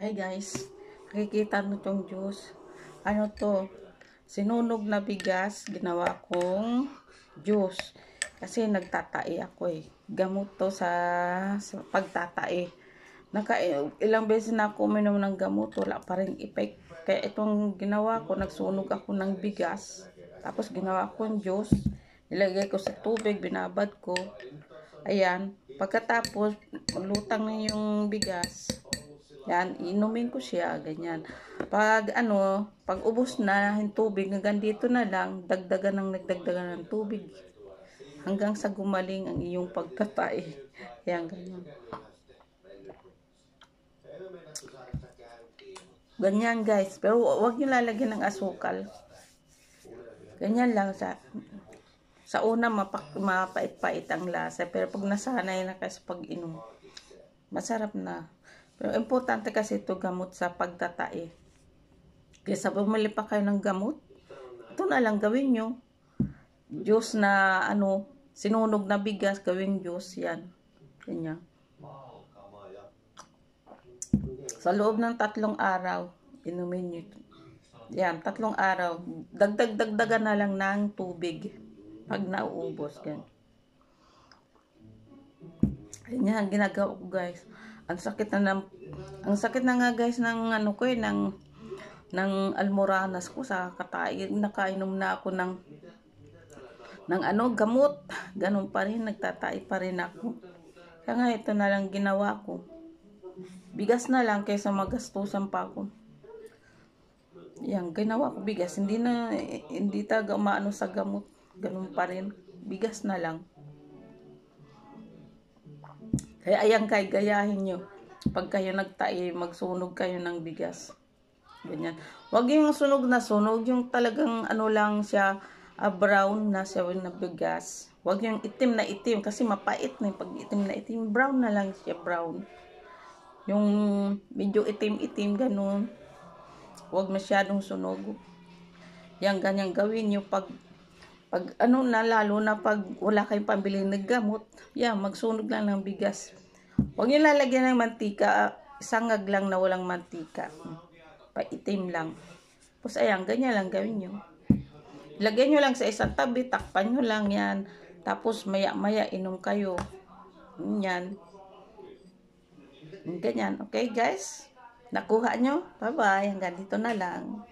Hey guys, nakikita mo itong juice. Ano to? Sinunog na bigas, ginawa kong juice. Kasi nagtatae ako eh. Gamot to sa pagtatae. Ilang beses na ako uminom ng gamot, wala pa rin effect. Kaya itong ginawa ko, nagsunog ako ng bigas. Tapos ginawa kong juice. Nilagay ko sa tubig, binabad ko. Ayan. Pagkatapos, lutang na yung bigas. Yan, inumin ko siya, ganyan. Pag ubos na yung tubig, hanggang dito na lang, nagdagdagan ng tubig. Hanggang sa gumaling ang iyong pagtatay. Yan, ganyan. Ganyan guys, pero wag niyo lalagyan ng asukal. Ganyan lang sa una mapait-pait ang lasa, pero pag nasanay na kayo sa pag-inom, masarap na. Pero importante kasi ito gamot sa pagtatae. Kaya sa bumili pa kayo ng gamot, ito na lang gawin nyo. Juice na sinunog na bigas, gawing juice yan. Ganyan. Sa loob ng 3 araw, inumin nyo. Yan, 3 araw. Dagdagan na lang ng tubig pag nauubos. Ganyan. Ganyan, ginagawa ko guys. Ang sakit na nga guys ng ng almoranas ko sa katayin. Nakainom na ako ng gamot. Ganun pa rin, nagtatay pa rin ako. Kaya nga ito na lang ginawa ko. Bigas na lang kaysa magastusan pa ako. Yan, ginawa ko bigas. Hindi talaga umaano sa gamot. Ganun pa rin. Bigas na lang. Kaya ayan gayahin nyo. Pag kayo nagtae, magsunog kayo ng bigas. Ganyan. Huwag yung sunog na sunog. Yung talagang lang siya, brown na siya na bigas. Huwag yung itim na itim. Kasi mapait na yung pag itim na itim. Brown na lang siya, brown. Yung medyo itim-itim, ganun. Huwag masyadong sunog. Yan, ganyan gawin nyo pag lalo na pag wala kayong pambili ng gamot, yan, magsunog lang ng bigas. Huwag nyo lalagyan ng mantika, isangag lang na walang mantika. Paitim lang. Tapos ayan, ganyan lang gawin nyo. Ilagay nyo lang sa isang tabi, takpan nyo lang yan. Tapos maya-maya inom kayo. Yan. Ganyan. Okay guys? Nakuha nyo? Bye-bye. Hanggang dito na lang.